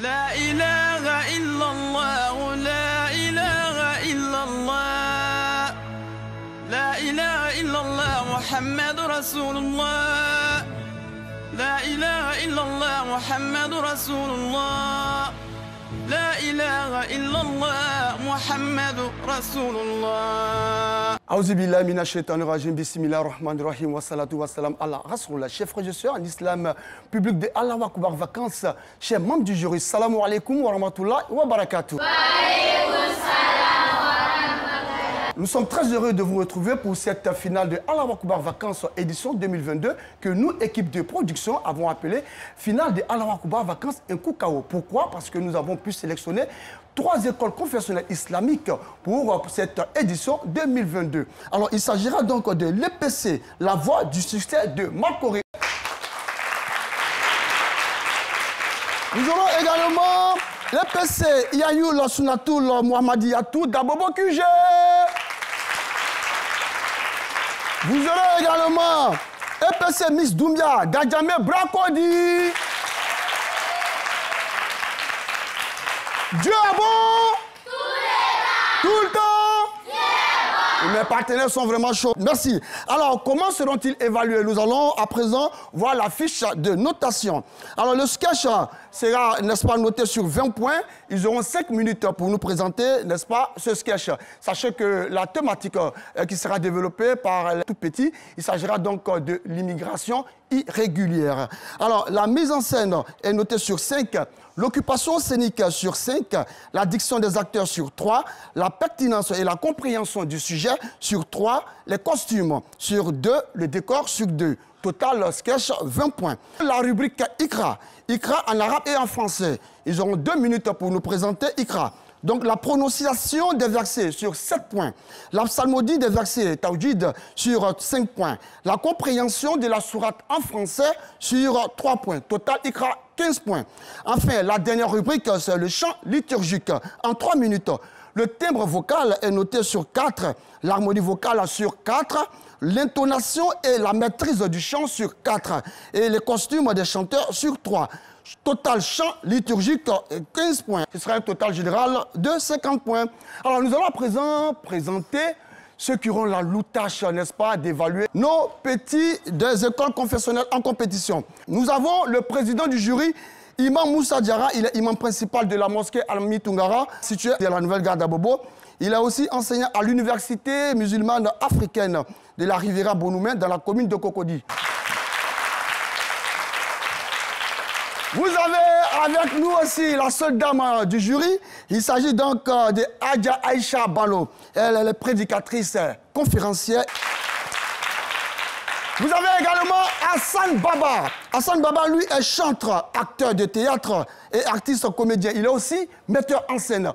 La ilaha illallah, la ilaha illallah, la ilaha illallah, Muhammad Rasulullah, la ilaha illallah, Muhammad Rasulullah, la ilaha illallah, Muhammad Rasulullah. Aouzubillahi minash shaitanir rajim, bismillahir rahmanir rahim, wa salatu wa salam ala Rasulullah. Chers frères et sœurs en islam, public de Allahu Akbar Vacances, chers membres du jury, salamu alaikum wa rahmatullahi wa barakatuh. Nous sommes très heureux de vous retrouver pour cette finale de Allahu Akbar Vacances édition 2022 que nous, équipe de production, avons appelée finale de Allahu Akbar Vacances Nkukao. Pourquoi? Parce que nous avons pu sélectionner 3 écoles confessionnelles islamiques pour cette édition 2022. Alors, il s'agira donc de l'EPC, la voie du succès de Makori. Nous aurons également l'EPC Yayoul Sunatoul Mohamadiyatou Dabobo QG. Vous aurez également EPC Miss Doumbia Gadjame Brakodi. Dieu est bon tout le temps. Et mes partenaires sont vraiment chauds. Merci. Alors, comment seront-ils évalués? Nous allons à présent voir la fiche de notation. Alors, le sketch sera, n'est-ce pas, noté sur 20 points. Ils auront 5 minutes pour nous présenter, n'est-ce pas, ce sketch. Sachez que la thématique qui sera développée par les tout petits, il s'agira donc de l'immigration irrégulière. Alors, la mise en scène est notée sur 5. L'occupation scénique sur 5, la diction des acteurs sur 3, la pertinence et la compréhension du sujet sur 3, les costumes sur 2, le décor sur 2. Total sketch 20 points. La rubrique Ikra, Ikra en arabe et en français. Ils auront 2 minutes pour nous présenter Ikra. Donc la prononciation des versets sur 7 points. La psalmodie des versets Tawjid sur 5 points. La compréhension de la sourate en français sur 3 points. Total Ikra 15 points. Enfin, la dernière rubrique, c'est le chant liturgique en 3 minutes. Le timbre vocal est noté sur 4, l'harmonie vocale sur 4, l'intonation et la maîtrise du chant sur 4 et les costumes des chanteurs sur 3. Total chant liturgique 15 points. Ce sera un total général de 50 points. Alors nous allons à présent présenter ceux qui auront la loutache, n'est-ce pas, d'évaluer nos petits des écoles confessionnelles en compétition. Nous avons le président du jury, Imam Moussa Diarra, il est imam principal de la mosquée Almi Tungara, située à la Nouvelle-Gare d'Abobo. Il est aussi enseignant à l'université musulmane africaine de la Riviera Bonoumé dans la commune de Cocody. Vous avez avec nous aussi la seule dame du jury. Il s'agit donc de Adja Aïcha Balo. Elle est prédicatrice, conférencière. Vous avez également Hassan Baba. Hassan Baba, lui, est chanteur, acteur de théâtre et artiste comédien. Il est aussi metteur en scène.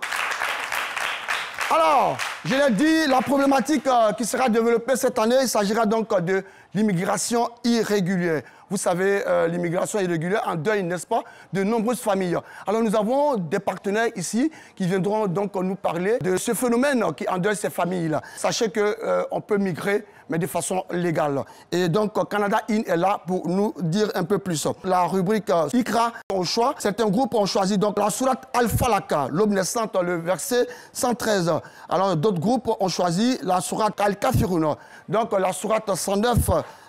Alors, je l'ai dit, la problématique qui sera développée cette année, il s'agira donc de l'immigration irrégulière. Vous savez, l'immigration irrégulière endeuille, n'est-ce pas, de nombreuses familles. Alors nous avons des partenaires ici qui viendront donc nous parler de ce phénomène qui endeuille ces familles-là. Sachez qu'on peut migrer, mais de façon légale. Et donc Canada In est là pour nous dire un peu plus. La rubrique Ikra au choix, certains groupes ont choisi donc la sourate Al-Falaka, l'aube naissante, le verset 113. Alors d'autres groupes ont choisi la sourate Al-Kafirun, donc la sourate 109,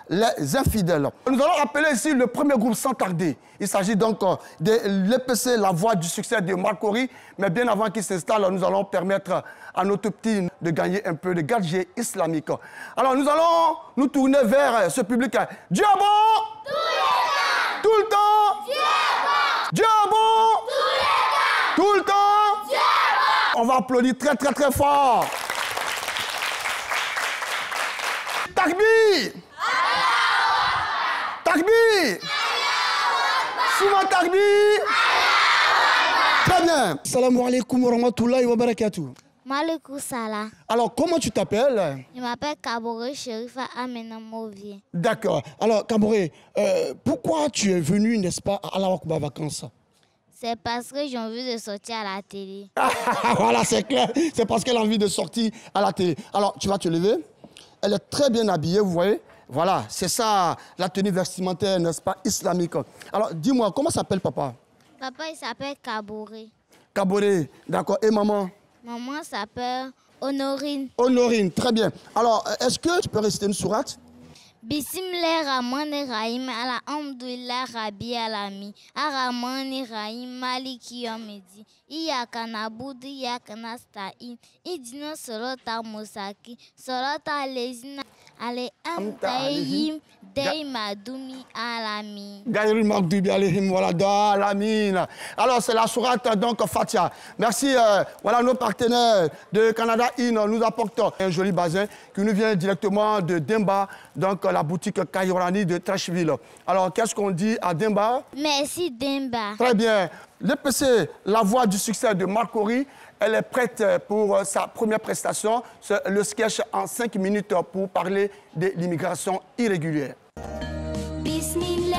les infidèles. Nous allons appeler ici le premier groupe sans tarder. Il s'agit donc de l'EPC, la voie du succès de Makori. Mais bien avant qu'il s'installe, nous allons permettre à notre petit de gagner un peu de gadgets islamiques. Alors nous allons nous tourner vers ce public. Dieu est bon tout le temps. Dieu est bon tout le temps. Dieu est bon. On va applaudir très très très fort. Takbir. Takbir! Souvent takbir! Très bien. Salam alaikum wa rahmatullahi wa barakatuh. Malikou Salah. Alors, comment tu t'appelles? Je m'appelle Kaboré Sherifa Amena Movier. D'accord. Alors, Kaboré, pourquoi tu es venu, n'est-ce pas, à Allahu Akbar Vacances? C'est parce que j'ai envie de sortir à la télé. Voilà, c'est clair. C'est parce qu'elle a envie de sortir à la télé. Alors, tu vas te lever. Elle est très bien habillée, vous voyez. Voilà, c'est ça, la tenue vestimentaire, n'est-ce pas, islamique. Alors, dis-moi, comment s'appelle papa? Papa, il s'appelle Kaboré. Kaboré, d'accord. Et maman? Maman s'appelle Honorine. Honorine, très bien. Alors, est-ce que tu peux réciter une sourate? Bismillahirrahmanirrahim. Alhamdulillah Rabbi Alami. Ar-Rahmanir-Rahim. Maliki Yawmiddin. Iyyaka na'budu wa iyyaka nasta'in. Ihdina siratal mustaqim. Siratal ladzina an'amta alaihim ghayril maghdubi alamin. Ghayril maghdubi alaihim waladhdallin. Alors, c'est la sourate donc Fatiha. Merci. Voilà, nos partenaires de Canada In nous apportent un joli bazin qui nous vient directement de Demba, donc la boutique Kayorani de Trashville. Alors, qu'est-ce qu'on dit à Demba? Merci Demba. Très bien. L'EPC, la voix du succès de Marc Horry, elle est prête pour sa première prestation. C'est le sketch en 5 minutes pour parler de l'immigration irrégulière. Bismillah,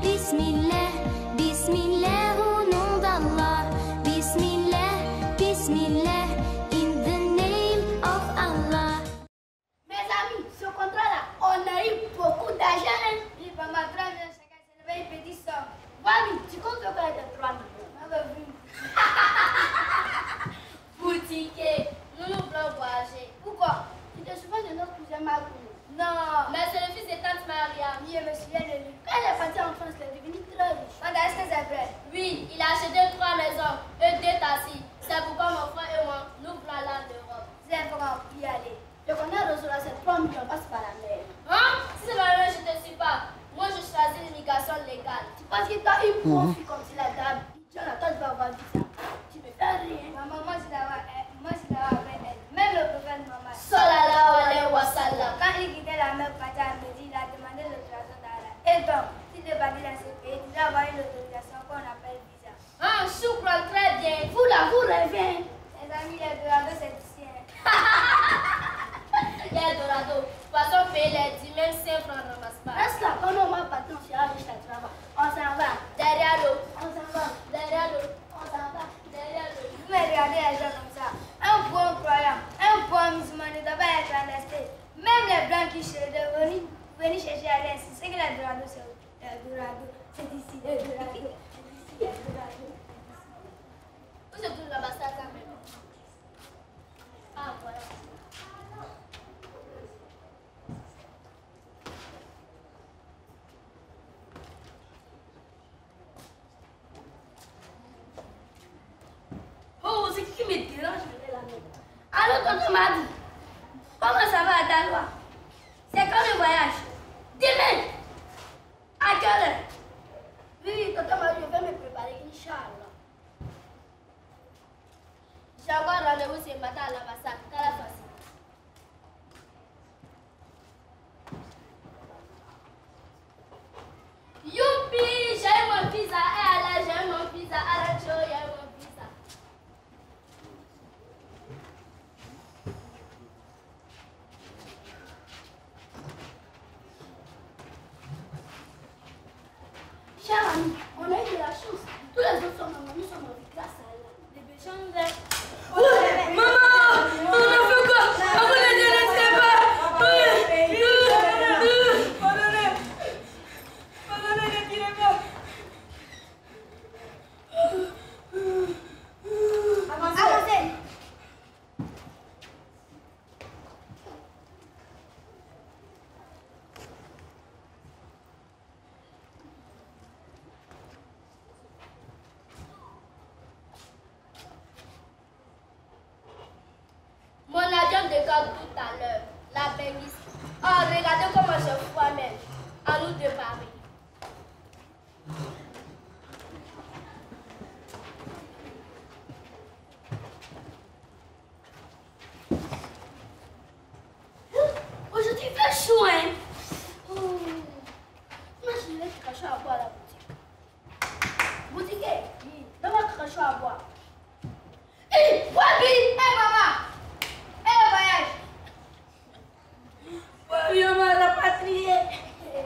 Bismillah, Bismillah au nom d'Allah. Bismillah, Bismillah, in the name of Allah. Mes amis, ce contrat-là, on a eu beaucoup d'argent. Il va m'attraper chacun se lever une petite somme. Mami, tu comptes faire quoi de 3 millions? Boutique, nous nous voulons voyager. Pourquoi? Tu te souviens de notre cousin Marco? Non. Mais c'est le fils de tante Maria. Oui, je me souviens de lui. Quand il est parti en France, il est devenu très riche. Est-ce que c'est vrai? Oui, il a acheté 3 maisons et 2 taxis. C'est pourquoi mon frère et moi, nous voulons aller en Europe. C'est vrai, y aller. Je connais Rosola, c'est 3 millions, passe par la mer. Hein? Si c'est par la mer, je ne te suis pas. Moi, je choisis l'immigration légale. Tu penses que toi, il profite comme si la dame. Jonathan, tu vas avoir dit ça. Tu ne fais rien. Maman, moi, je l'avais avec elle. Même le prophète Maman. Sallallahu alayhi wa sallam. Quand il quittait la mer, parti à Médine, il a demandé l'autorisation d'Allah. Et donc, si tu es parti dans ce pays, tu dois avoir une autorisation qu'on appelle visa. Ah, choukran, très bien. Vous là, vous rêvez. Les amis, les Dorado, c'est ici. Les Dorado. De toute façon, payer les 10 000, 5 francs ne ramasse pas. Reste là, quand on va partir, on sera juste à travail. On s'en va. Derrière l'eau. On s'en va. Derrière l'eau. On s'en va. Derrière l'eau. Vous me regardez les gens comme ça. Un bon croyant, un bon musulman ne doit pas être clandestin. Même les blancs qui cherchent de venir chercher à l'aise, c'est que les Dorado, c'est ici. Les Dorado. C'est ici, les Dorado. Où se trouve l'ambassade quand même? Ah, voilà. Oh, c'est qui me dérange de la main? Alors, tonton m'a dit, comment ça va à Daloa? C'est quand le voyage? Demain! À quelle heure? Oui, tonton m'a dit, je vais me préparer, Inch'Allah. J'ai encore rendez-vous ce matin à l'ambassade, qu'à la face. Youpi! J'ai eu mon visa, et Allah, j'ai eu mon visa, Allah, j'ai eu mon visa. Cher ami, on a eu de la chance. Tous les autres sont morts, nous sommes morts grâce à Allah. Les béchons verts. Maman! On a fait quoi? On ne les laissez pas! Pardonnez, ne tirez pas! Avancez! Mon avion décolle tout à l'heure, la bénisse. Oh, regardez comment je vois même. À nous de Paris. Aujourd'hui, il fait chaud, hein? Oh. Moi, je vais cracher à boire à la boutique. Boutique, donne-moi cracher à boire. Hé, Wabi! Hé, maman! Hé, le voyage! Oui, on m'a rapatrié.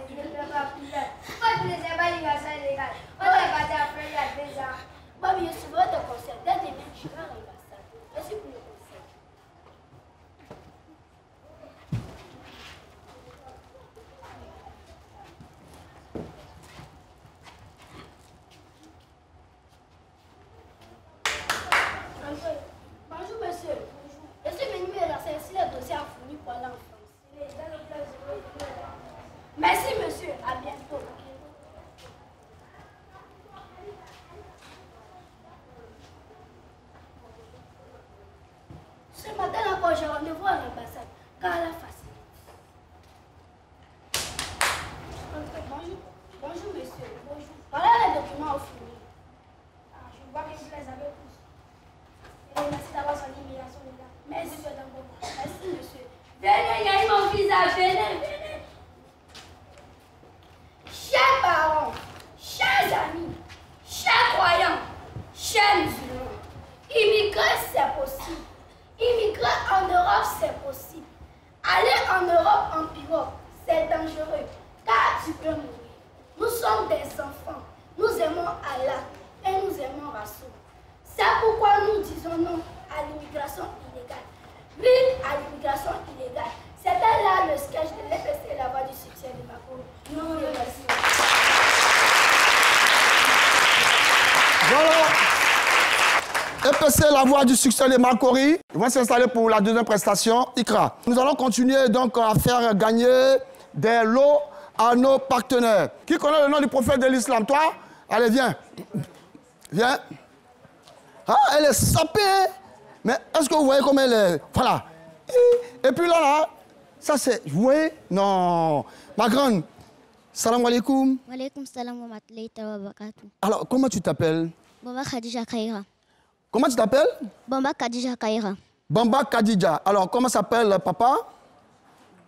Je ne peux pas plus. Moi, je ne sais pas l'anniversaire légal. On est parti après il y a 2 ans. Wabi, je suis votre conseil. Dès demain, je vais à l'anniversaire. Merci pour le conseil. j'ai rendez-vous à l'ambassade. Quand la facilite. Bonjour. Bonjour, monsieur. Bonjour. Voilà les documents au fourni. Ah, je vois que vous les avez tous. Et merci d'avoir son immigration, les gars. Merci, monsieur Damboma. Merci, monsieur. Venez, gagnez mon visa. Venez. Chers parents, chers amis, chers croyants, chers musulmans, immigrer c'est possible. Immigrer en Europe c'est possible. Aller en Europe en pirogue c'est dangereux car tu peux mourir. Nous sommes des enfants, nous aimons Allah et nous aimons Rassoul. C'est pourquoi nous disons non à l'immigration illégale. Oui à l'immigration illégale. C'était là le sketch de l'EPC La Voix du Succès de Makoro. Nous le remercions. Voilà. EPC La Voix du Succès de Makori. Ils vont s'installer pour la deuxième prestation, ICRA. Nous allons continuer donc à faire gagner des lots à nos partenaires. Qui connaît le nom du prophète de l'islam? Toi? Allez, viens. Viens. Ah, elle est sapée. Mais est-ce que vous voyez comme elle est? Voilà. Et puis là, ça c'est... Vous voyez? Non. Ma grande. Salam alaikum. Wa alaikum salam wa rahmatullahi wa barakatuh. Alors, comment tu t'appelles? Bamba Khadija Kaira. Comment tu t'appelles? Bamba Khadija Kaira. Bamba Khadija. Alors, comment s'appelle papa?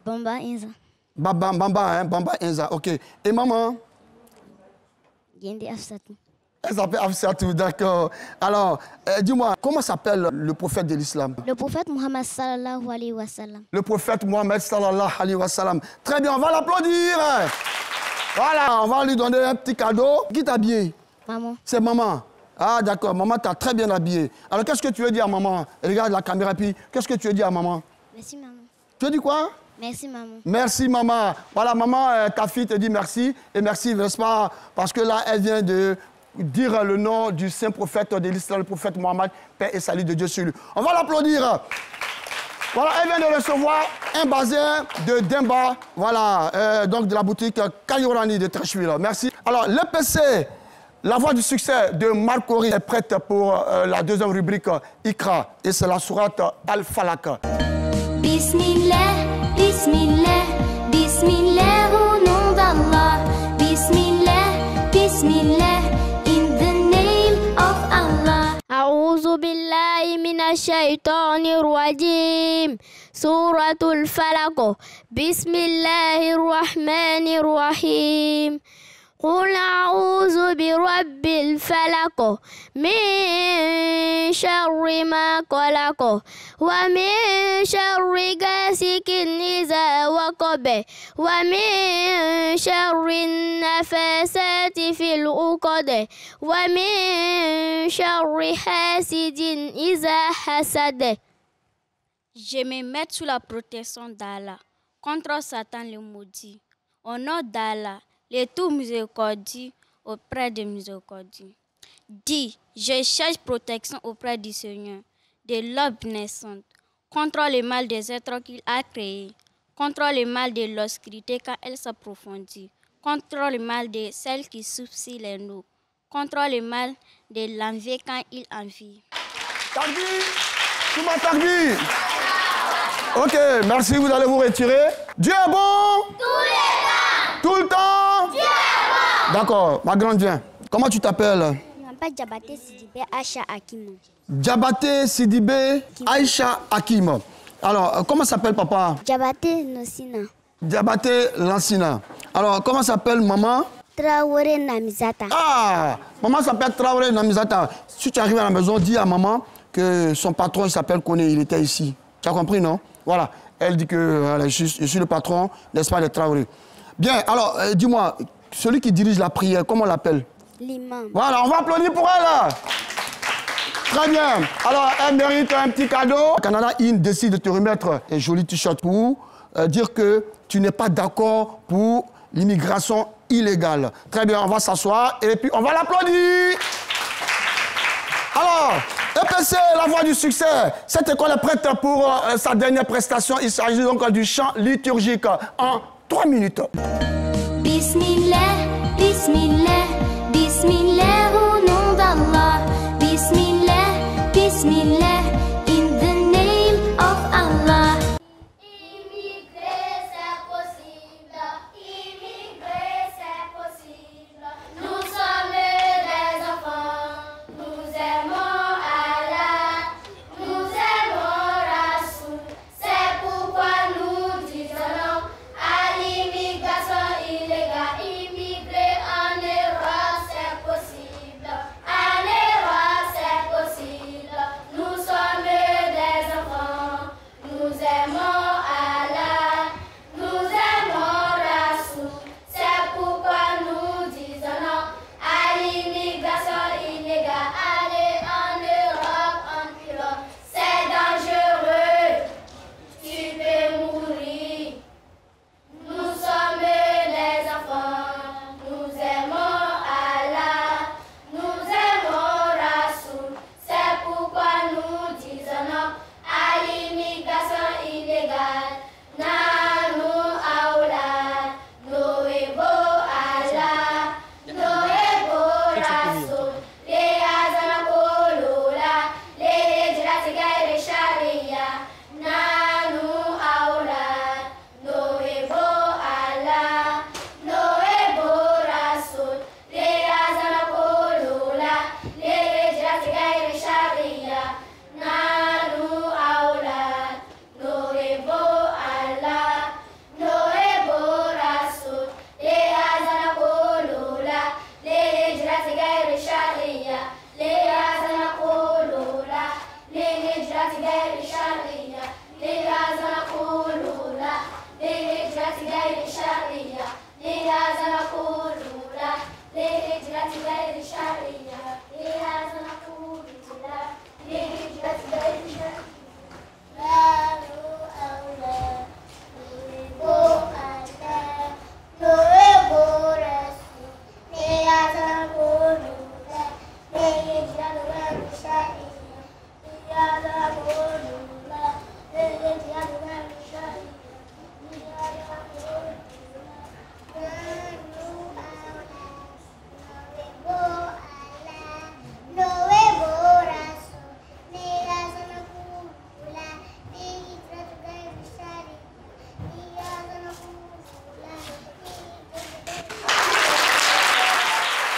Bamba Inza. Bamba Inza. Ok. Et maman? Yendi Afsatou. Elle s'appelle Afsatou, d'accord. Alors, dis-moi, comment s'appelle le prophète de l'islam? Le prophète Muhammad sallallahu alayhi wa sallam. Le prophète Mohammed sallallahu alayhi wa sallam. Très bien, on va l'applaudir. Voilà, on va lui donner un petit cadeau. Qui t'a habillé? Maman. C'est maman. Ah, d'accord, maman t'a très bien habillé. Alors, qu'est-ce que tu veux dire à maman? Regarde la caméra, puis qu'est-ce que tu veux dire à maman? Merci maman. Tu veux dire quoi? Merci maman. Merci maman. Voilà, maman, ta fille te dit merci. Et merci, n'est-ce pas? Parce que là, elle vient de dire le nom du saint prophète de l'islam, le prophète Mohammed, paix et salut de Dieu sur lui. On va l'applaudir. Voilà, elle vient de recevoir un bazin de Demba, voilà, donc de la boutique Kayorani de Trècheville. Merci. Alors, l'EPC, La Voix du Succès de Makori est prête pour la deuxième rubrique ICRA. Et c'est la sourate Al-Falaq. Bismillah, Bismillah, Bismillah au nom d'Allah. Bismillah, Bismillah, in the name of Allah. أعوذ بالله من الشيطان الرجيم سورة الفلق بسم الله الرحمن الرحيم قل أعوذ برب الفلق من شر ما خلق ومن شر غاسق إذا وقب ومن شر النفاثات في العقد ومن شر حاسد إذا حسد. Je me mets sous la protection d'Allah contre Satan le maudit. Au nom d'Allah, le tout miséricordieux auprès de miséricordieux. Dis, je cherche protection auprès du Seigneur, de l'ordre naissante, contre le mal des êtres qu'il a créés, contre le mal de l'obscurité quand elle s'approfondit, contre le mal de celle qui souffle sur les noms, contre le mal de l'envie quand il envie. Takbir! Tout ma takbir! Ok, merci, vous allez vous retirer. Dieu est bon? Tous les temps! Tout le temps? Dieu est bon! D'accord, ma grande, viens. Comment tu t'appelles? Je m'appelle Diabaté Sidibé Aïcha Hakim. Diabaté Sidibé Aïcha Hakim. Alors, comment s'appelle papa? Diabaté Nosina. Diabaté Lansina. Alors, comment s'appelle maman? Traoré Namizata. Ah! Maman s'appelle Traoré Namizata. Si tu arrives à la maison, dis à maman que son patron s'appelle Koné, il était ici. Tu as compris, non? Voilà. Elle dit que voilà, je suis le patron, n'est-ce pas, de Traoré. Bien, alors, dis-moi, celui qui dirige la prière, comment on l'appelle? L'imam. Voilà, on va applaudir pour elle. Très bien. Alors, elle mérite un petit cadeau. Canada In décide de te remettre un joli t-shirt pour dire que tu n'es pas d'accord pour l'immigration illégale. Très bien, on va s'asseoir et puis on va l'applaudir. Alors, EPC, La Voix du Succès, cette école est prête pour sa dernière prestation. Il s'agit donc du chant liturgique en 3 minutes. Bismillah, Bismillah, Bismillah au nom d'Allah. Bismillah, Bismillah, in the name of Allah.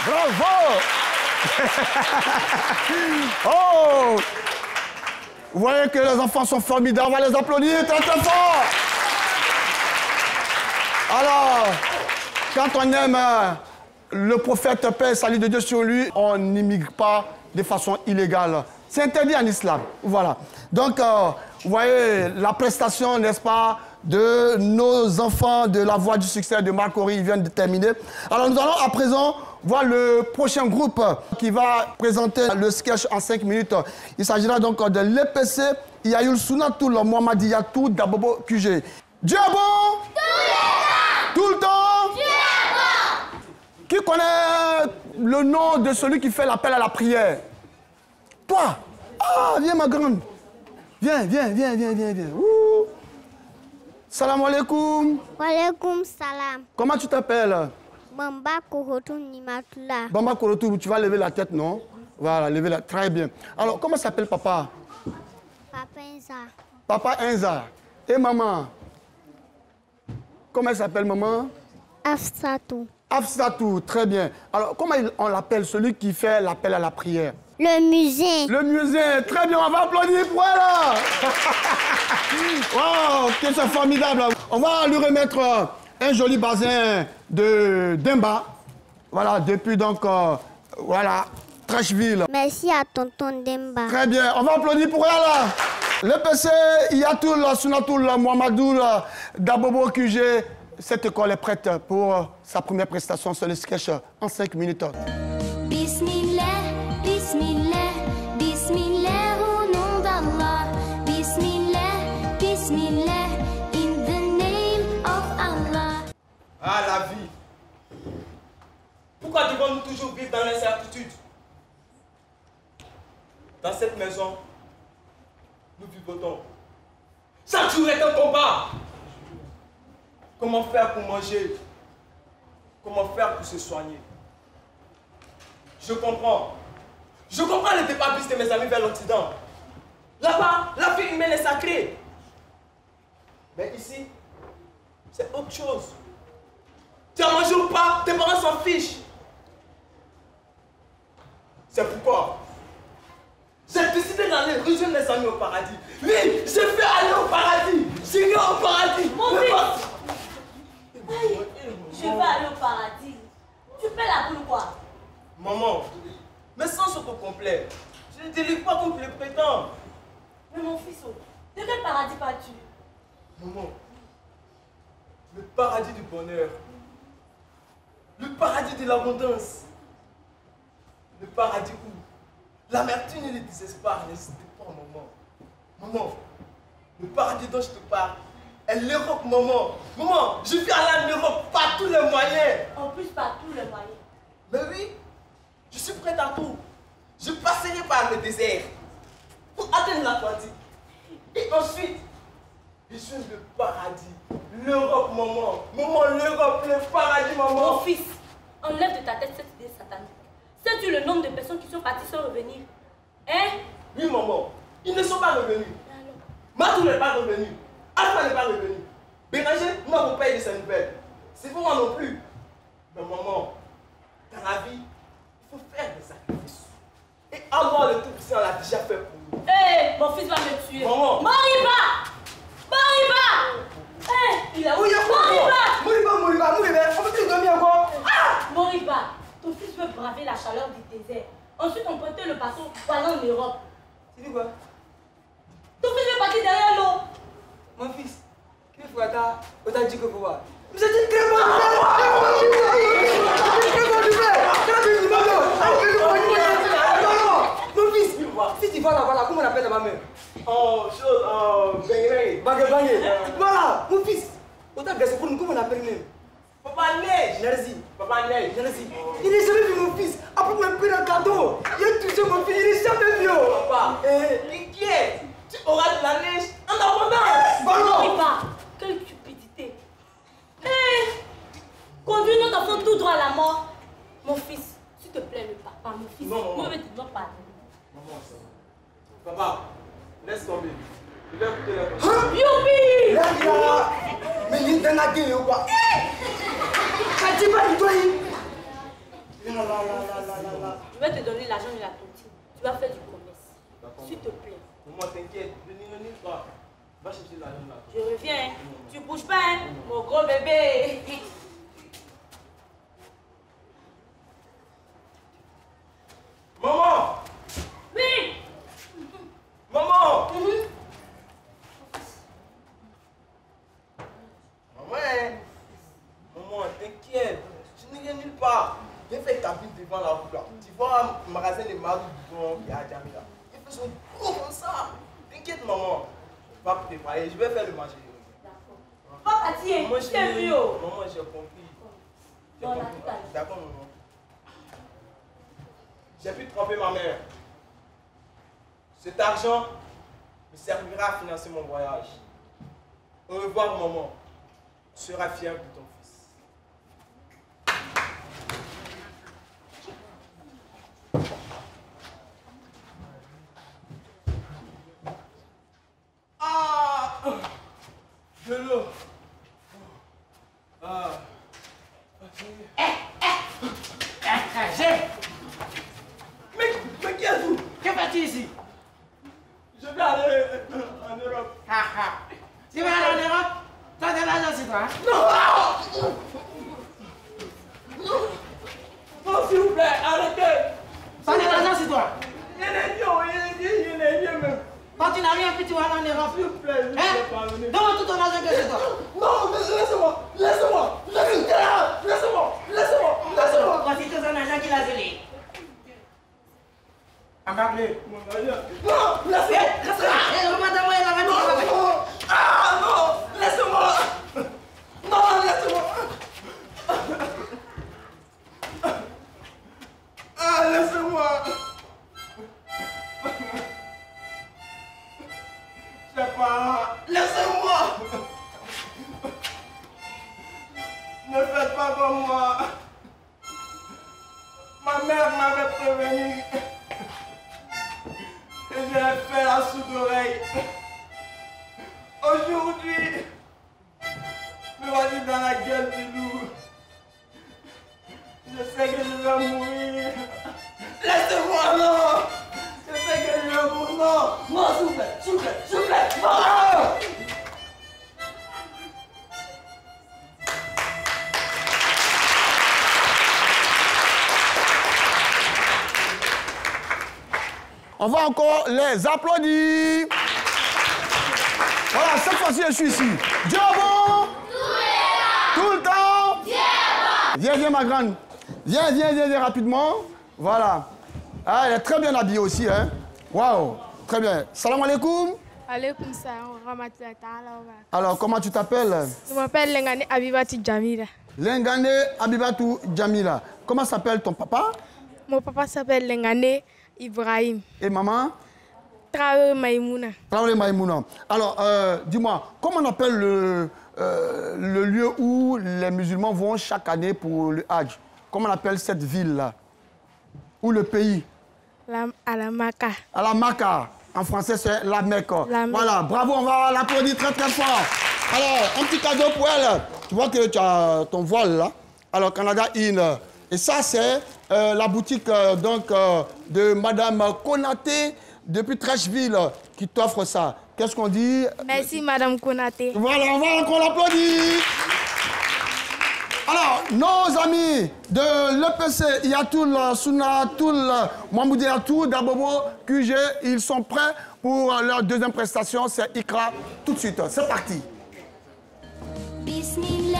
Bravo! Oh! Vous voyez que les enfants sont formidables. On va les applaudir très très fort. Alors, quand on aime le prophète, paix et salut de Dieu sur lui, on n'immigre pas de façon illégale. C'est interdit en islam. Voilà. Donc, vous voyez la prestation, n'est-ce pas, de nos enfants de la voie du succès de Marc Horry, ils viennent de terminer. Alors, nous allons à présent voir le prochain groupe qui va présenter le sketch en 5 minutes. Il s'agira donc de l'EPC Yayoul Sunatul Mohamadiyatou Dabobo QG. Dieu est bon? Tout le temps? Dieu est bon! Qui connaît le nom de celui qui fait l'appel à la prière? Toi? Ah, viens ma grande. Viens. Ouh. Salam alaikum. Wa alaikum salam. Comment tu t'appelles? Bamba Korotou Nimatula. Bamba Korotou, tu vas lever la tête, non? Voilà, lever la tête. Très bien. Alors, comment s'appelle papa? Papa Enza. Papa Enza. Et maman? Comment elle s'appelle, maman? Afsatou. Afsatou, très bien. Alors, comment on l'appelle, celui qui fait l'appel à la prière? Le musée. Le musée, très bien, on va applaudir pour elle. Wow, que c'est formidable. On va lui remettre un joli bazin de Demba. Voilà, depuis donc, voilà, Trashville. Merci à tonton Demba. Très bien, on va applaudir pour elle. Le PC Yatoul Sunatul Mohamedou Dabobo QG. Cette école est prête pour sa première prestation sur le sketch en 5 minutes. Bismillah, Bismillah, Bismillah au nom d'Allah. Bismillah, Bismillah, in the name of Allah. Ah, la vie. Pourquoi devons-nous toujours vivre dans l'incertitude? Dans cette maison, nous vivons. Chaque jour est un combat. Comment faire pour manger? Comment faire pour se soigner? Je comprends. Je comprends le départ de mes amis vers l'Occident. Là-bas, la vie humaine est sacrée. Mais ici, c'est autre chose. Tu as mangé ou pas, tes parents s'en fichent. C'est pourquoi j'ai décidé d'aller rejoindre mes amis au paradis. Oui, je vais aller au paradis. J'irai au paradis. Mon fils. Je vais aller au paradis. Tu fais la boule quoi? Maman, mais sans autocomplet. Je ne délivre pas comme je le prétends. Mais mon fils, de quel paradis pars-tu? Maman, le paradis du bonheur. Le paradis de l'abondance. Le paradis où l'amertume et le désespoir n'existent pas, maman. Maman, le paradis dont je te parle est l'Europe, maman. Maman, je vais aller en Europe par tous les moyens. En plus, par tous les moyens. Mais oui, je suis prête à tout. Je passerai par le désert pour atteindre l'Atlantique. Et ensuite, je suis le paradis. L'Europe, maman. Maman, l'Europe, le paradis, maman. Mon fils, enlève de ta tête cette idée satanique. Sais-tu le nombre de personnes qui sont parties sans revenir? Hein? Oui, maman. Ils ne sont pas revenus. Matou n'est pas revenu. Alpha n'est pas revenu. Béranger n'a pas payé de ses nouvelles. C'est pour moi non plus. Mais maman, dans la vie, il faut faire des sacrifices. Et Allah le Tout-Puissant l'a déjà fait pour nous. Hé, mon fils va me tuer. Maman. Moriba! Il a... Moriba! On peut plus dormir encore. Moriba, ton fils veut braver la chaleur du désert. Ensuite, on prêtait le bateau pour aller en Europe. Tu dis quoi? Ton fils veut partir derrière l'eau. Mon fils, qu'est-ce que tu as dit que vous voir? Vous êtes une très bonne mon fils, tu vois là, comment on appelle ma mère? Oh, chose, bangé. Voilà, mon fils. Autant blessé pour nous, comment on appelle même? Papa Neige. Nerzi. Papa Neige. Nerzi. Il n'est jamais vu mon fils. À pour me prendre un cadeau. J'ai touché mon fils, il est jamais vieux. Papa, t'inquiète. Tu auras de la neige en abondance. Bon, pas. Quelle cupidité. Conduis notre enfant tout droit à la mort. Mon fils, s'il te plaît, le papa, mon fils. Non. Ne veux pas. Maman, ça va. Papa, laisse tomber. Je vais écouter la question. Youpi! Là, mais il est dans la gueule ou quoi? Ça dit pas du tout. Je vais te donner l'argent de la cantine. Tu vas faire du commerce. S'il te plaît. Maman, t'inquiète. Je n'y pas. Va chercher l'argent là. Je reviens. Tu bouges pas, hein, mon gros bébé. Maman! Oui! Maman! Maman, t'inquiète. Tu n'irais nulle part. Viens faire ta vie devant la route là. Tu vois un magasin de Marou Bouton qui est à Djamila. Il fait son gros comme ça. T'inquiète, maman. Va préparer. Je vais faire le manger. Papa, tiens, Maman, c'est mieux. Maman, j'ai compris. J'ai Voilà, compris. tout à l'heure. D'accord, maman. J'ai pu tromper ma mère. Cet argent me servira à financer mon voyage. Au revoir, maman. Tu seras fier de ton fils. Ah! De l'eau. Ah. Mais qui es-tu? Que fais-tu ici? Je vais aller en Europe. Tu vas aller en Europe? Tu as de l'argent sur toi? Non! Non, s'il vous plaît, arrêtez! Tu as de l'argent sur toi? Il est bien même. Quand tu n'as rien fait, tu vas aller en Europe. S'il vous plaît, je ne Hein? peux pas venir. Donne-moi tout ton argent que c'est toi. Non, mais laissez-moi! Voici tout ton argent qu'il a gelé. Embarque-le. Mon argent. Non, laisse-le. Je ne vais pas t'envoyer la voiture. Non! Ah non! Laissez-moi! Non, laissez-moi! Ah, laissez-moi! Je sais pas. Laissez-moi! Ne faites pas comme moi. Ma mère m'avait prévenu. Et j'ai fait la sourde oreille. Aujourd'hui, me voici dans la gueule du loup. Je sais que je vais mourir. Laissez-moi, non! Je sais que je vais mourir, non! Non, s'il vous plaît, non! On va encore les applaudir. Voilà, cette fois-ci, je suis ici. Dieu bon. Tout le temps. Viens, ma grande. Viens rapidement. Voilà. Ah, elle est très bien habillée aussi, hein. Waouh, très bien. Salam alaikum. Alaikum salam wa rahmatullahi ta'ala wa barakatuh. Alors, comment tu t'appelles? Je m'appelle Lengane Abibati Jamila. Lengane Abibatou Jamila. Comment s'appelle ton papa? Mon papa s'appelle Lengane Ibrahim. Et maman? Traoré Maïmouna. Traoré Maïmouna. Alors, dis-moi, comment on appelle le lieu où les musulmans vont chaque année pour le Hajj? Comment on appelle cette ville-là? Ou le pays? À la Mecca. À la Mecca. En français, c'est la Mecque. Voilà, bravo, on va l'applaudir très très fort. Alors, un petit cadeau pour elle. Tu vois que tu as ton voile là. Alors, Canada In. Et ça, c'est la boutique de Madame Konaté depuis Trècheville qui t'offre ça. Qu'est-ce qu'on dit? Merci, Madame Konaté. Voilà, on va encore l'applaudir. Alors, nos amis de l'EPC, Yatoul, Sunatoul, Mahmoud Yatou, Dabobo, QG, ils sont prêts pour leur deuxième prestation. C'est Ikra, tout de suite. C'est parti. Bismillah,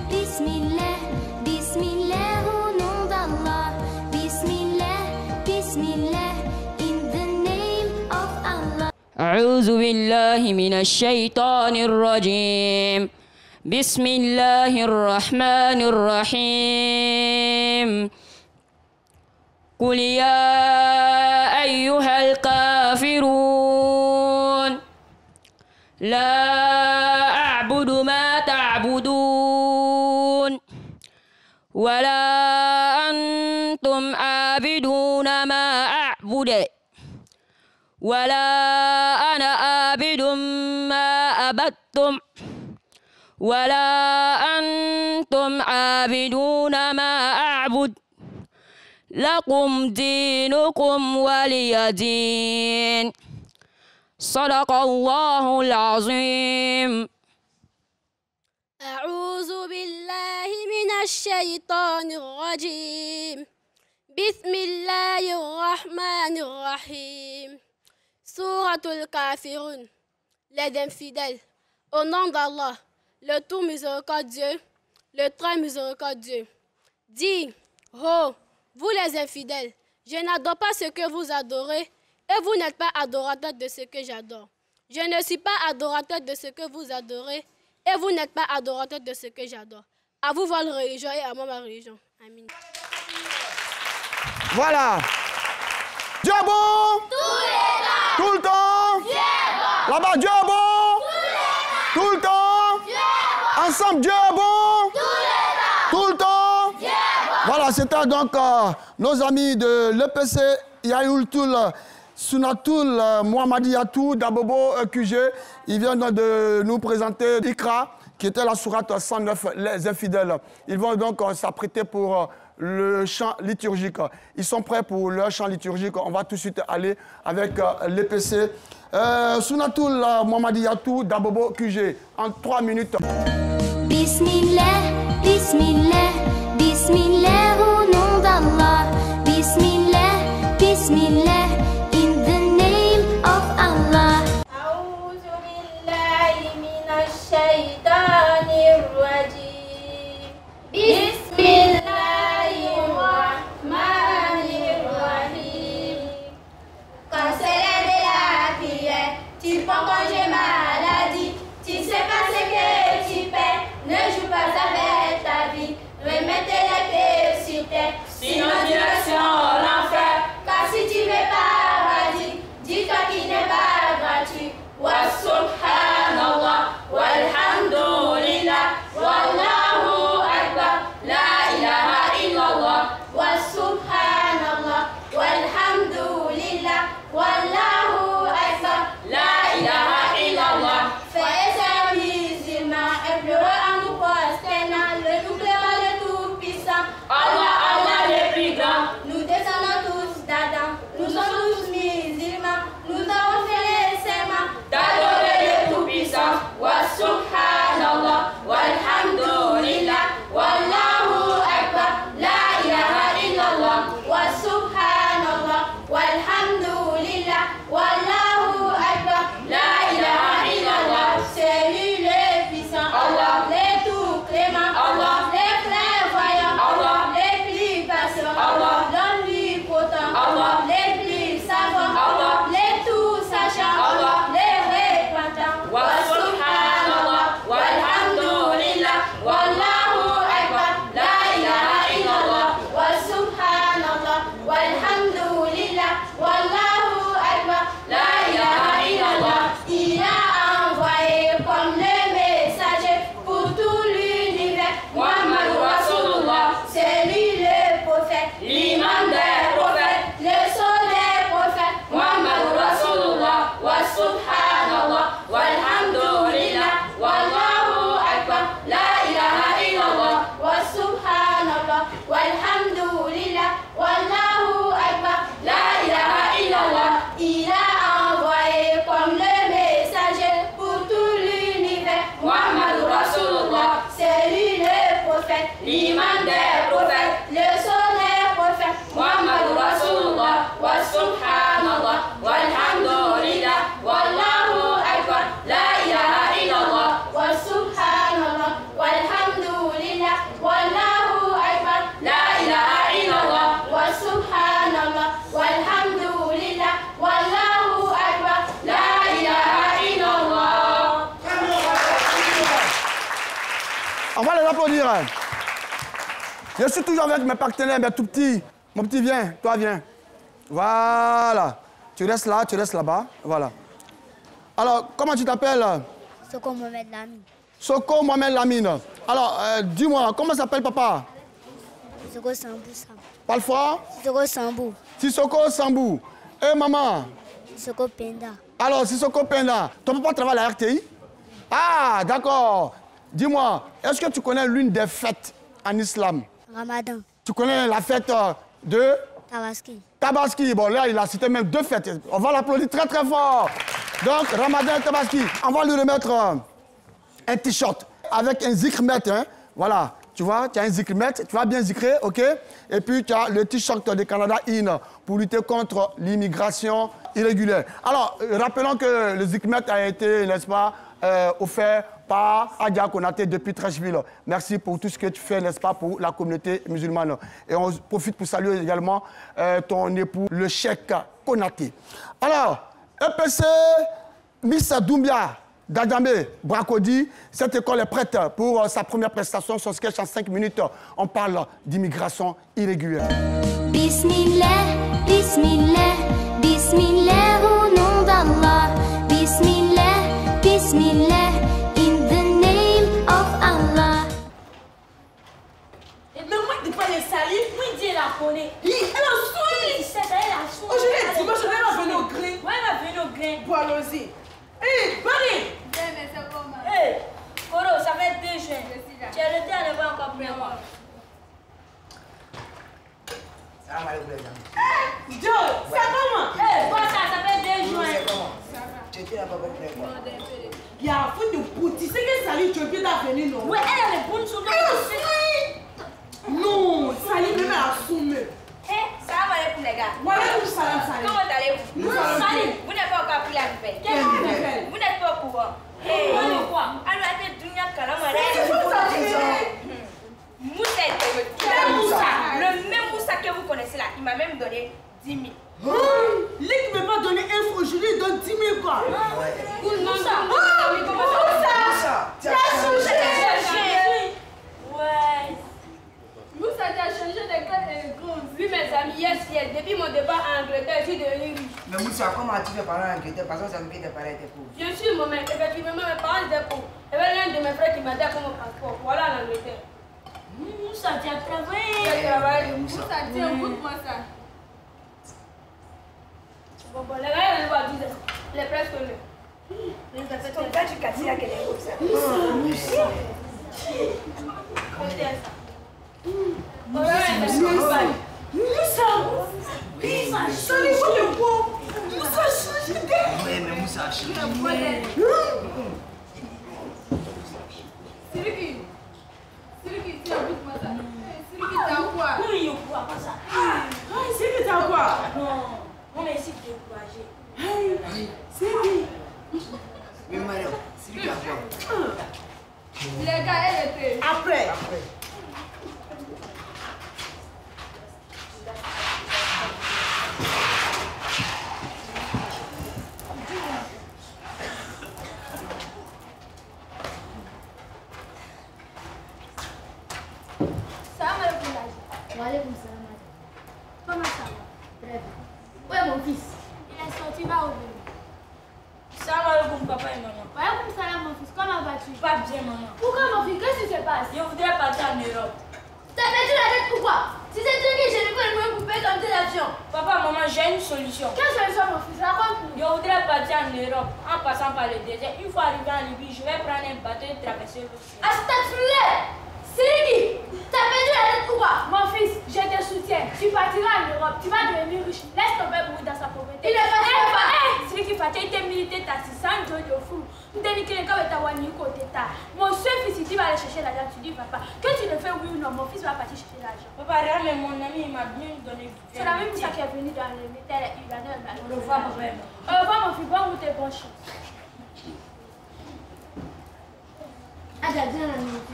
Bismillah, Bismillah au nom d'Allah. Bismillah, Bismillah, in the name of Allah. أعوذ بالله من الشيطان الرجيم بسم الله الرحمن الرحيم قل يا أيها الكافرون لا أعبد ما تعبدون ولا أنتم عابدون ما أعبد ولا أنا عابد ما عبدتم ولا أنتم عابدون ما أعبد لكم دينكم ولي دين صدق الله العظيم. أعوذ بالله من الشيطان الرجيم. بسم الله الرحمن الرحيم. سورة الكافرون. Les infidèles. Au nom d'Allah, le tout miséricordieux, le très miséricordieux. Dis, oh, vous les infidèles, je n'adore pas ce que vous adorez et vous n'êtes pas adorateurs de ce que j'adore. Je ne suis pas adorateur de ce que vous adorez et vous n'êtes pas adorateur de ce que j'adore. À vous votre religion et à moi ma religion. Amen. Voilà. Dieu est bon. Tous les temps. Tout le temps. Dieu est bon. Là-bas, Dieu est bon. Tous les temps. Tout le temps. Dieu est bon. Ensemble, Dieu est bon. Tous les temps. Tout le temps. Dieu est bon. Voilà, c'était donc nos amis de l'EPC Yayoul Toul, Sunatoul, Mohamadiyatou, Dabobo QG. Ils viennent de nous présenter Ikra, qui était la sourate 109, les infidèles. Ils vont donc s'apprêter pour le chant liturgique. Ils sont prêts pour leur chant liturgique. On va tout de suite aller avec l'EPC. Sunatoul, Mohamadiyatou, Dabobo QG. En 3 minutes. Bismillah, Bismillah, Bismillah au nom d'Allah. Bismillah, Bismillah, in the name of Allah. أعوذ بالله من الشيطان الرجيم. بسم الله الرحمن الرحيم. Quand c'est l'heure de la prière, tu prends congé maladie. Tu sais pas ce que tu fais, ne joue pas avec ta vie. Remettez les pieds sur terre, sinon direction l'enfer. Car si tu veux paradis, dis-toi qu'il n'est pas gratuit. Wa subhanallah, walhamdulillah, wallahu akbar, la ilaha illallah. Wa subhanallah, walhamdulillah, wallahu akbar, la ilaha illallah. Frères et musulmans, implorez en nous prosternant le tout clair, le tout puissant, Allah, Allah le plus grand. Nous descendons tous d'Adam, nous sommes tous musulmans, nous avons fait les serments d'adorer le tout puissant. Wa subhanallah, walhamdulillah, wallahu akbar, la ilaha illallah. Wa subhanallah, walhamdulillah, wallahu akbar, la ilaha illallah. C'est lui le puissant, Allah, le tout clément, Allah, le clairvoyant, Allah, le plus patient, Allah, l'homme lui potent, Allah, le plus savant, Allah, le tout sachant, Allah, le repentant. Wa subhanallah, walhamdulillah, wallahu akbar, la ilaha illallah. Wa subhanallah, walhamdulillah, wallahu akbar, la ilaha illallah. Il a envoyé comme le messager pour tout l'univers, Muhammad Rasulullah. C'est lui le prophète, l'imam des prophètes, le sceau des prophètes, Muhammad Rasulullah. Wa subhanallah, walhamdulillah, wallahu akbar, la ilaha illallah. Wa subhanallah, walhamdulillah, wallahu akbar, la ilaha illallah. Il a envoyé comme le messager pour tout l'univers, Muhammad Rasulullah. C'est lui le prophète, l'imam des prophètes, le sceau des prophètes, Muhammad Rasulullah. Wa subhanallah, walhamdulillah, wallahu akbar, la ilaha illallah. Wa subhanallah, walhamdulillah, wallahu akbar, la ilaha illallah. Wa subhanallah, walhamdulillah, wallahu akbar, la ilaha illallah. On va les applaudir. Je suis toujours avec mes partenaires, mes tout petits. Mon petit, viens. Toi, viens. Voilà. Tu restes là, tu restes là-bas. Voilà. Alors, comment tu t'appelles? Soko Mohamed Lamine. Soko Mohamed Lamine. Alors, dis-moi, comment s'appelle papa? Soko Sambou Sam. Parle fort. Soko Sambou. Sissoko Sambou. Et maman? Soko Penda. Alors, Sissoko Penda, ton papa travaille à la RTI? Ah, d'accord. Dis-moi, est-ce que tu connais l'une des fêtes en islam? Ramadan. Tu connais la fête de? Tabaski. Tabaski. Bon, là, il a cité même 2 fêtes. On va l'applaudir très, très fort. Donc, Ramadan et Tabaski. On va lui remettre un t-shirt avec un zikr-met. Hein. Voilà. Tu vois, tu as un zikr-met. Tu vas bien zikrer, OK? Et puis, tu as le t-shirt de Canada In pour lutter contre l'immigration irrégulière. Alors, rappelons que le zikr-met a été, n'est-ce pas, offert par Adja Konaté depuis Trècheville. Merci pour tout ce que tu fais, n'est-ce pas, pour la communauté musulmane. Et on profite pour saluer également ton époux, le Cheikh Konaté. Alors, EPC Miss Doumbia d'Adjamé Bracodi, cette école est prête pour sa première prestation, son sketch en 5 minutes. On parle d'immigration irrégulière. Bismillah, Bismillah, Bismillah au nom d'Allah. Bismillah, Bismillah, in the name of Allah. Et mais moi, tu peux les salir, oui, Dieu la connaît. Elle a souri. C'est elle a souri. Oh, je l'ai dit, moi, je vais la venir au grain. Ouais, elle va venir au grain. Bon, allons-y. Hé, Barry! Mais c'est comment? Hé, Koro, ça fait 2 juin. Tu es resté à ne pas encore plus moi. Salam alaikum les amis. Joe, c'est comment? Hé, quoi ça fait 2 juin. C'est comment? Tu étais là-bas avec moi. Il y a un fou de boutique. C'est que Sally, tu es bien venir, non? Ouais, elle est bonne sur le. Non, Sally, même à assumer. Hé, salam alaikum les gars. Walaikum salam, Sally. Comment allez-vous? Sally, vous n'avez pas encore pris la nouvelle. Quelle nouvelle? Vous n'êtes pas au courant. Hé, quoi? alors, attends, Dunia Kalama. C'est fou, ça, Moussa le même Moussa que vous connaissez là, il m'a même donné 10 000. Lui qui ne m'a pas donné info, je lui donne 10 000 quoi. Moussa. Moussa, tu as changé. Ouais. Moussa, tu as changé de code et de gros. Oui, mes amis, yes, depuis mon départ en Angleterre, je suis devenu riche. Mais Moussa, comment tu fais parler en Angleterre? Parce que ça me fait tes parents étaient pauvres. Je suis moi-même, effectivement, mes parents étaient pauvres. Il y avait l'un de mes frères qui m'a dit comme mon passeport. Voilà en Angleterre. Moussa, tu as travaillé. Tu as travaillé. Moussa, tiens, écoute-moi ça. Bon, les gars, ils vont dire, il est presque là. Ton gars du quartier là, qu'elle est comme ça. Moussa. Oui, mais Moussa a changé. Siriki, tiens, écoute-moi ça. Siriki, t'as quoi? Oui, il y a quoi, pas ça. Siriki, t'as quoi? Non, on est ici découragé. Siriki. Mais Mariam, Siriki a quoi? Les gars, elle était. Après. Waalaikum salam. Comment ça va? Très bien. Où est mon fils? Il est sorti, va revenir. Salam alaikum, papa et maman. Waalaikum salam, mon fils. Comment vas-tu? Pas bien, maman. Pourquoi, mon fils? Qu'est-ce qui se passe? Je voudrais partir en Europe. T'as perdu la tête pourquoi? Si c'est toi qui j'ai pas le moyen pour payer comme tes actions. Papa, maman, j'ai une solution. Quelle solution, mon fils? Raconte-nous. Je voudrais partir en Europe en passant par le désert. Une fois arrivé en Libye, je vais prendre un bateau et traverser l'océan. Astagfirullah! Siriki, t'as perdu la tête pourquoi? Mon fils, je te soutiens. Tu partiras en Europe, tu vas devenir riche. Laisse ton père mourir dans sa pauvreté. Il ne passera pas. Siriki, Fatih, t'es militaire, t'as 600 jours de fou. Mon seul fils, tu vas aller chercher l'argent. Tu dis, papa, que tu le fais oui ou non, mon fils va partir chercher l'argent. Papa, regarde, mais mon ami, il m'a bien donné. C'est la même chose qui est venue dans le métal. Il va donner au revoir, papa. Au revoir, mon fils. Bonne route et bonne chance. Ah, j'ai bien la minute.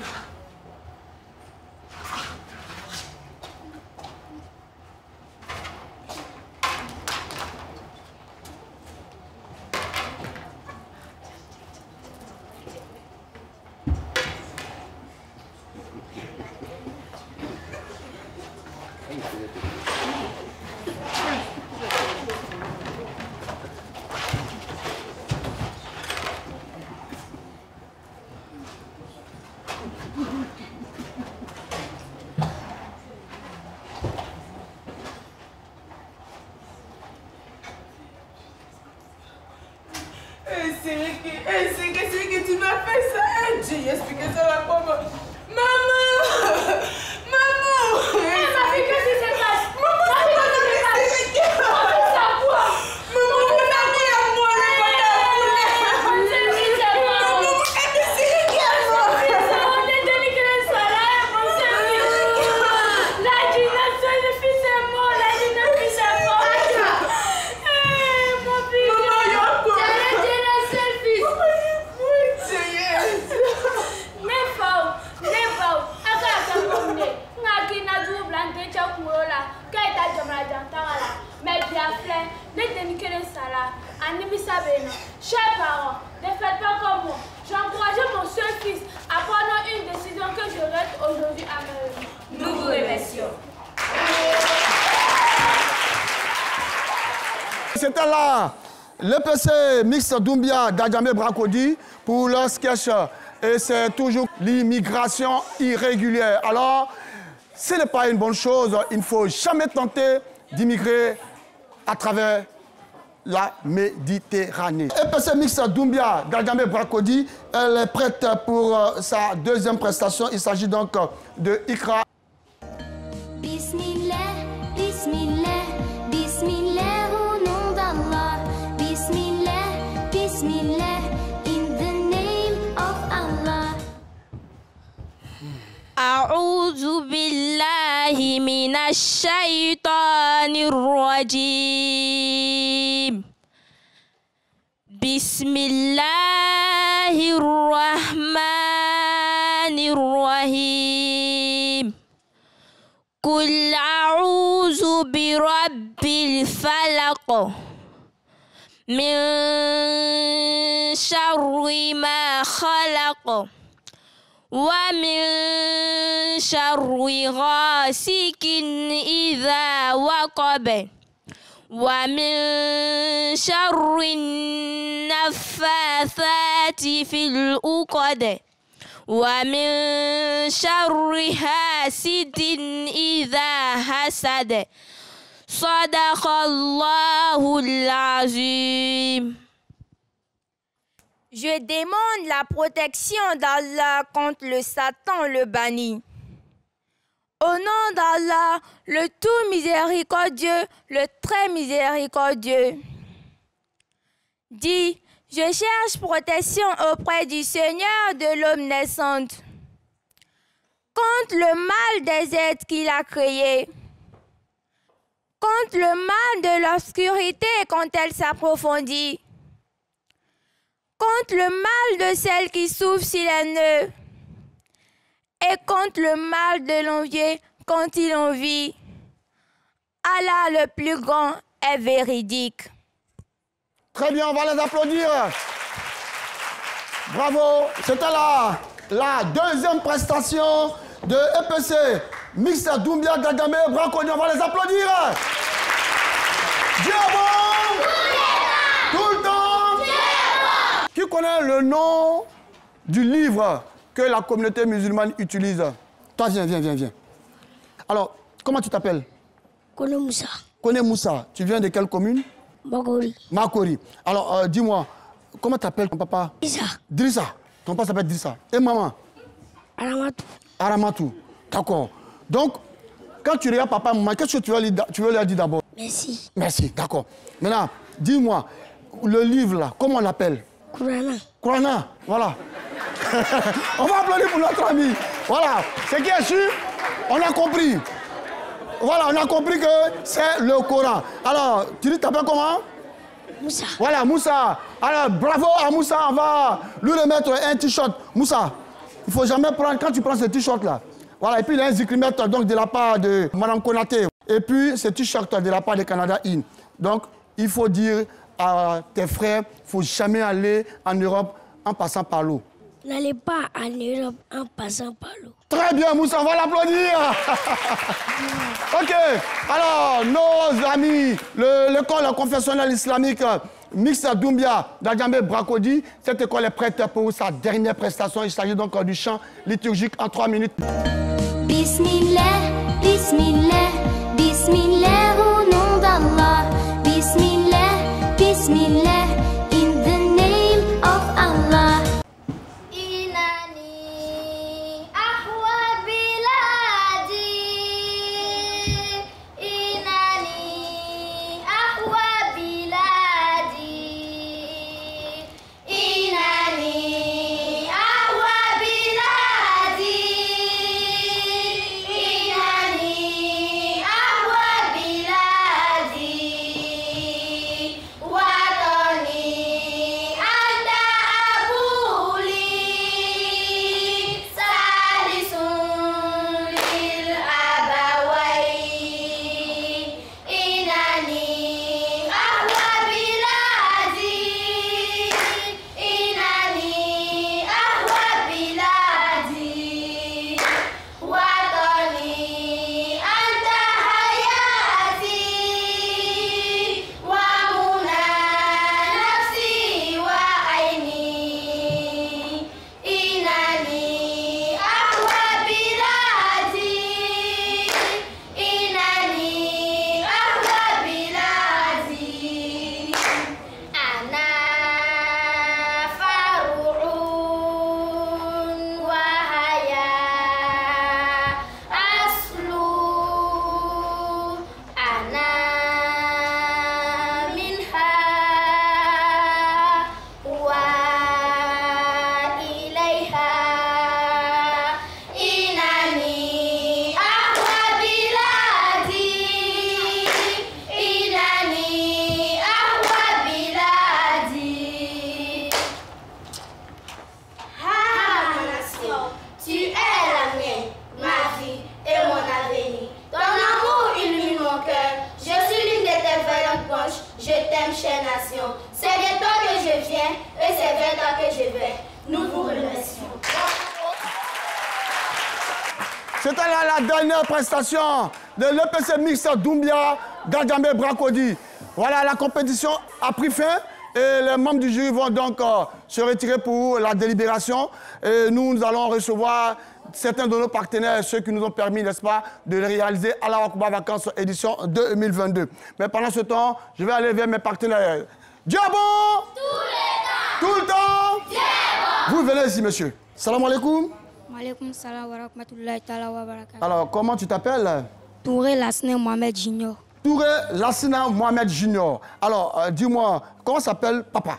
C'est que tu m'as fait ça. J'ai expliqué ça à la maman. Maman! Maman! Ma fille, qu'est-ce qui se passe? Maman, c'est pas de maman, on a mis à moi le chers parents, ne faites pas comme moi. J'ai encouragé mon seul fils à prendre une décision que je reste aujourd'hui à ma vie. Nous vous remercions. C'était là l'EPC Mixte Doumbia d'Adjamé Bracody pour leur sketch. Et c'est toujours l'immigration irrégulière. Alors, ce n'est pas une bonne chose. Il ne faut jamais tenter d'immigrer à travers la Méditerranée. EPC Mixte Doumbia d'Adjamé Bracody, elle est prête pour sa deuxième prestation. Il s'agit donc de Ikra. Bismillah, Bismillah, Bismillah au nom d'Allah. Bismillah, Bismillah, in the name of Allah. أعوذ بالله من الشيطان الرجيم بسم الله الرحمن الرحيم قل أعوذ برب الفلق من شر ما خلق ومن شر غاسق إذا وقب ومن شر النفاثات في العقد ومن شر حاسد إذا حسد صدق الله العظيم. Je demande la protection d'Allah contre le Satan le banni. Au nom d'Allah, le tout miséricordieux, le très miséricordieux. Dis, je cherche protection auprès du Seigneur de l'Omnisciente contre le mal des êtres qu'il a créés, contre le mal de l'obscurité quand elle s'approfondit, contre le mal de celle qui souffre s'il est nœud, et contre le mal de l'envieux quand il envie. Allah le plus grand est véridique. Très bien, on va les applaudir. Bravo, c'était la deuxième prestation de EPC Mixte Doumbia d'Adjamé Bracody. On va les applaudir. Dieu est bon. Tout le temps. Qui connaît le nom du livre que la communauté musulmane utilise? Toi, viens. Alors, comment tu t'appelles? Kone Moussa. Kone Moussa. Tu viens de quelle commune? Makori. Makori. Alors, dis-moi, comment t'appelles ton papa? Drissa. Drissa. Ton papa s'appelle Drissa. Et maman? Aramatou. Aramatou. D'accord. Donc, quand tu regardes papa et maman, qu'est-ce que tu veux leur dire d'abord? Merci. Merci, d'accord. Maintenant, dis-moi, le livre là, comment on l'appelle? Kourana. Kourana, voilà. On va applaudir pour notre ami. Voilà, ce qui est sûr, on a compris. Voilà, on a compris que c'est le Coran. Alors, tu t'appelles comment? Moussa. Voilà, Moussa. Alors, bravo à Moussa, on va lui remettre un t-shirt. Moussa, il ne faut jamais prendre, quand tu prends ce t-shirt là, voilà, et puis il y a un zikrimètre donc de la part de Mme Konaté. Et puis ce t-shirt de la part de Canada In. Donc, il faut dire à tes frères, il ne faut jamais aller en Europe en passant par l'eau. N'allez pas en Europe en passant par l'eau. Très bien, Moussa, on va l'applaudir. Ok, alors, nos amis, l'école confessionnelle islamique Mixte Doumbia d'Adjamé Bracody, cette école est prête pour sa dernière prestation. Il s'agit donc du chant liturgique en 3 minutes. Bismillah, Bismillah, Bismillah au nom d'Allah. Bismillah, Bismillah, in the name C'est de toi que je viens et c'est vers toi que je vais. Nous vous remercions. C'était la dernière prestation de l'EPC mixte Doumbia Gadjamé Bracodi. Voilà, la compétition a pris fin et les membres du jury vont donc se retirer pour la délibération. Et nous allons recevoir certains de nos partenaires, ceux qui nous ont permis, n'est-ce pas, de réaliser Allah Akbar Vacances édition 2022. Mais pendant ce temps, je vais aller vers mes partenaires. Dieu est bon! Tout le temps! Dieu est bon! Vous venez ici, monsieur. Salam alaikum. Maaleykum salam wa rahmatullahi ta'ala wa barakatuh. Alors, comment tu t'appelles? Touré Lassina Mohamed Junior. Touré Lassina Mohamed Junior. Alors, dis-moi, comment s'appelle papa?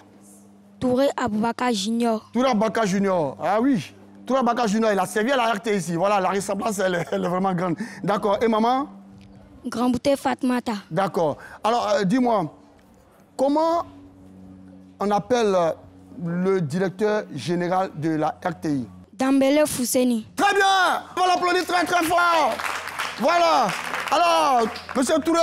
Touré Aboubakar Junior. Touré Aboubakar Junior. Ah oui. Touré Aboubakar Junior, il a servi à la RT ici. Voilà, la ressemblance, elle est vraiment grande. D'accord. Et maman? Grand Bouté Fatmata. D'accord. Alors, dis-moi, comment on appelle le directeur général de la RTI? Dambele Fousseni. Très bien. On va l'applaudir très très fort. Voilà. Alors, monsieur Touré,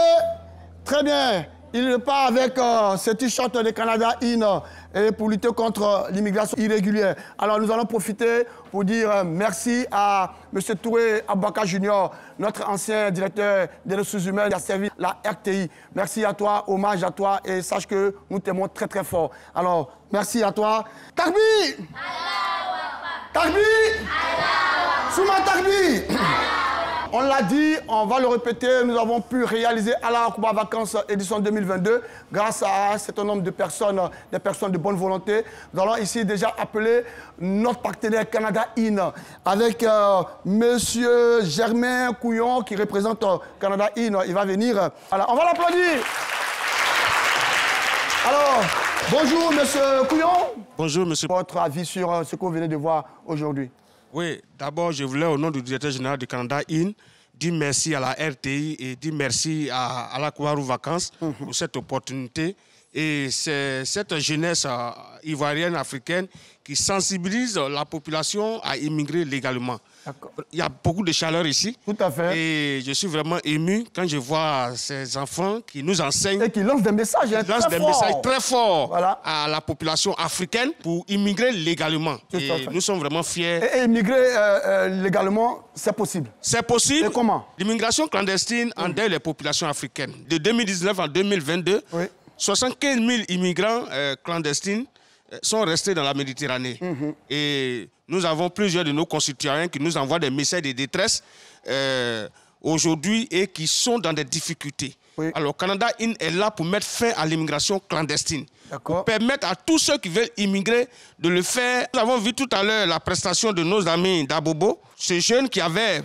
très bien. Il part avec ce t-shirt de Canada In et pour lutter contre l'immigration irrégulière. Alors, nous allons profiter pour dire merci à monsieur Touré Aboubakar Junior, notre ancien directeur des ressources humaines qui a servi la RTI. Merci à toi, hommage à toi et sache que nous t'aimons très très fort. Alors, merci à toi. Takbir! Takbir! Souma Takbir! On l'a dit, on va le répéter, nous avons pu réaliser Allah Akbar Vacances édition 2022 grâce à un certain nombre de personnes, des personnes de bonne volonté. Nous allons ici déjà appeler notre partenaire Canada In avec monsieur Germain Couillon qui représente Canada In. Il va venir. Alors, on va l'applaudir. Alors, bonjour monsieur Couillon. Bonjour monsieur. Votre avis sur ce que vous venez de voir aujourd'hui? Oui, d'abord, je voulais, au nom du directeur général de Canada In, dire merci à la RTI et dire merci à la Kouarou Vacances pour cette opportunité. Et c'est cette jeunesse ivoirienne, africaine, qui sensibilise la population à immigrer légalement. Il y a beaucoup de chaleur ici. Tout à fait. Et je suis vraiment ému quand je vois ces enfants qui nous enseignent. Et qui lancent des messages messages très forts à la population africaine pour immigrer légalement. Et nous sommes vraiment fiers. Et immigrer légalement, c'est possible. C'est possible. Et comment? L'immigration clandestine endeuille les populations africaines. De 2019 à 2022, 75 000 immigrants clandestines sont restés dans la Méditerranée. Et nous avons plusieurs de nos concitoyens qui nous envoient des messages de détresse aujourd'hui et qui sont dans des difficultés. Alors, Canada In est là pour mettre fin à l'immigration clandestine. Pour permettre à tous ceux qui veulent immigrer de le faire. Nous avons vu tout à l'heure la prestation de nos amis d'Abobo, ce jeune qui avait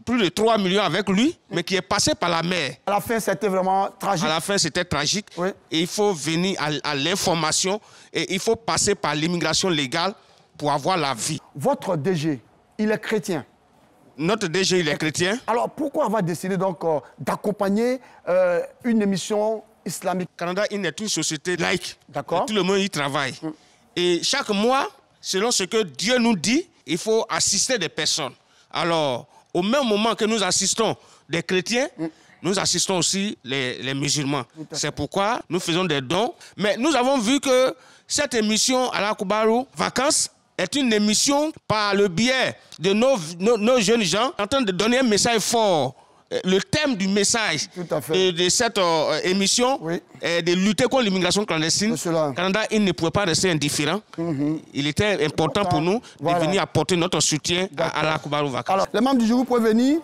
plus de 3 millions avec lui, mais qui est passé par la mer. À la fin, c'était vraiment tragique. À la fin, c'était tragique. Et il faut venir à l'information et il faut passer par l'immigration légale pour avoir la vie. Votre DG, il est chrétien. Notre DG, il est chrétien. Alors, pourquoi avoir décidé donc d'accompagner une émission islamique? Canada In est une société laïque. D'accord. Tout le monde y travaille. Et chaque mois, selon ce que Dieu nous dit, il faut assister des personnes. Alors, au même moment que nous assistons des chrétiens, nous assistons aussi les musulmans. C'est pourquoi nous faisons des dons. Mais nous avons vu que cette émission à la Koubarou Vacances est une émission par le biais de nos jeunes gens en train de donner un message fort. Le thème du message de cette émission est de lutter contre l'immigration clandestine. Canada In ne pouvait pas rester indifférent. Il était important pour nous de venir apporter notre soutien à la Koubarou Vacances. Alors, les membres du jury peuvent venir.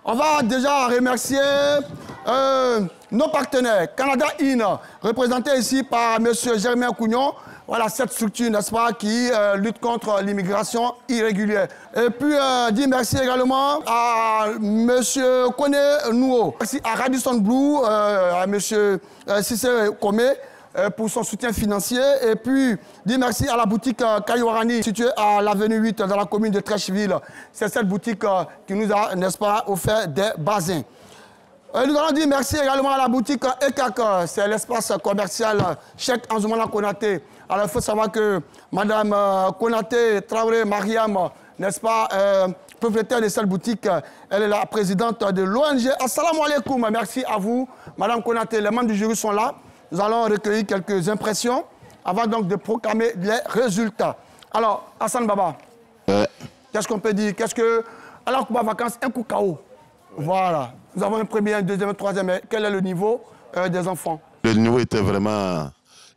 On va déjà remercier nos partenaires. Canada In, représenté ici par M. Germain Couillon. Voilà cette structure, n'est-ce pas, qui lutte contre l'immigration irrégulière. Et puis, dire merci également à M. Kone Nouo. Merci à Radisson Blue, à M. Cissé Komé pour son soutien financier. Et puis, dire merci à la boutique Kayouarani, située à l'avenue 8 dans la commune de Trècheville. C'est cette boutique qui nous a, n'est-ce pas, offert des basins. Nous allons dire merci également à la boutique EKAK, c'est l'espace commercial Cheikh Anzoumana Konaté. Alors il faut savoir que Mme Konaté Traoré Mariam, n'est-ce pas, propriétaire de cette boutique, elle est la présidente de l'ONG. Assalamu alaikum, merci à vous, Mme Konaté. Les membres du jury sont là. nous allons recueillir quelques impressions avant donc de proclamer les résultats. Alors, Hassan Baba, qu'est-ce qu'on peut dire? Qu'est-ce que... Alors, Kuba Vacances, un coup KO. Voilà. Nous avons un premier, un deuxième, un troisième. Quel est le niveau des enfants? Le niveau était vraiment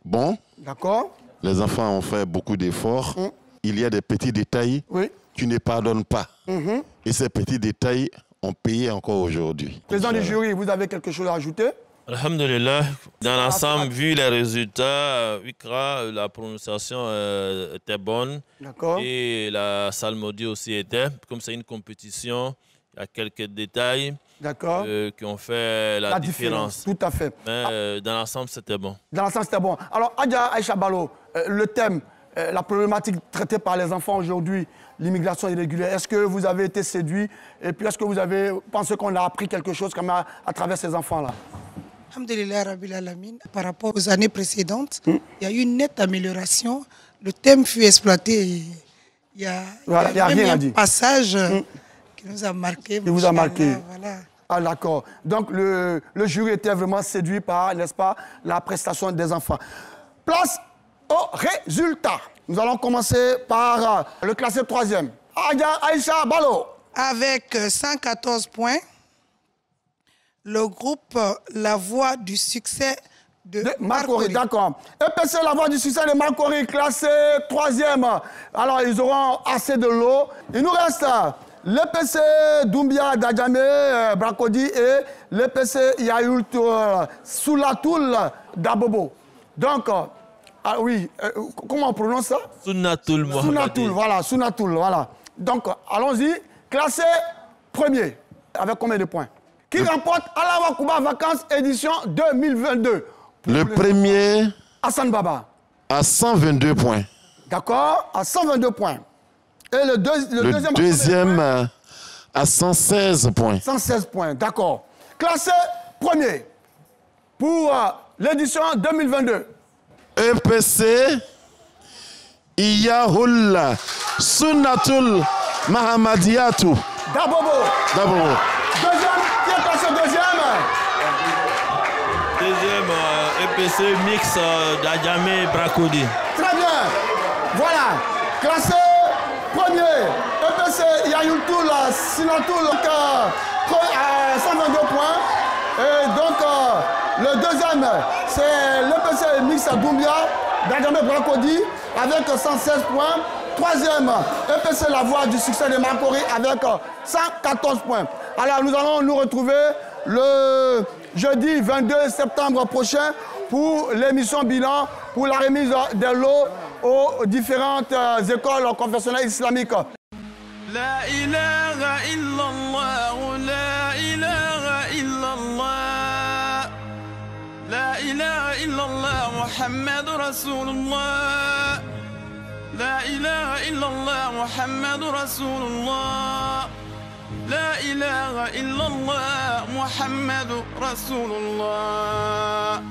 bon. D'accord. Les enfants ont fait beaucoup d'efforts. Il y a des petits détails qui ne pardonnent pas. Et ces petits détails ont payé encore aujourd'hui. Président du jury, vous avez quelque chose à ajouter? Alhamdulillah, dans l'ensemble, vu les résultats, la prononciation était bonne. D'accord. Et la salmodie aussi était. Comme c'est une compétition, il y a quelques détails qui ont fait la différence. Tout à fait. Mais dans l'ensemble, c'était bon. Dans l'ensemble, c'était bon. Alors, Adja Aïcha Balo, le thème, la problématique traitée par les enfants aujourd'hui, l'immigration irrégulière, est-ce que vous avez été séduit? Et puis, est-ce que vous avez pensé qu'on a appris quelque chose quand même à travers ces enfants-là? Alhamdulillah Rabbil Alamin. Par rapport aux années précédentes, il y a eu une nette amélioration. Le thème fut exploité. Il y a rien à dire. Un passage qui nous a marqué. Qui vous a marqué. Voilà. Ah, d'accord. Donc, le jury était vraiment séduit par, n'est-ce pas, la prestation des enfants. Place au résultat. Nous allons commencer par le classé 3e. Adja Aïcha Balo. Avec 114 points. Le groupe La Voix du Succès de Marcory. D'accord. EPC La Voix du Succès de Marcory, classé 3e. Alors, ils auront assez de l'eau. Il nous reste l'EPC Doumbia Dadjamé Bracodi et l'EPC Yaoult Soulatoul d'Abobo. Donc, comment on prononce ça? Sounatoul. Sounatoul, voilà, Sounatoul, voilà. Donc, allons-y. Classé 1er. Avec combien de points? Qui remporte Alawa Kuba Vacances édition 2022? Le premier... Hassan Baba. À 122 points. D'accord, à 122 points. Et le deuxième à 116 points. 116 points, d'accord. Classé premier pour l'édition 2022. EPC Iyahoul Sunnatul Mahamadiatou. Dabobo. Deuxième, qui est classé deuxième? Deuxième, EPC Mix d'Adjamé Bracodi. Très bien. Voilà. Classé premier, EPC Yayoultoul Sinatoul, 122 points. Et donc, le deuxième, c'est l'EPC Mix Doumbia d'Adjamé Bracodi avec 116 points. Troisième, EPC La Voix du Succès de Marcory avec 114 points. Alors, nous allons nous retrouver le jeudi 22 septembre prochain pour l'émission bilan, pour la remise des lots aux différentes écoles confessionnelles islamiques. La ilaha illallah, la ilaha illallah, la ilaha illallah, Muhammad Rasulullah. لا إله إلا الله محمد رسول الله لا إله إلا الله محمد رسول الله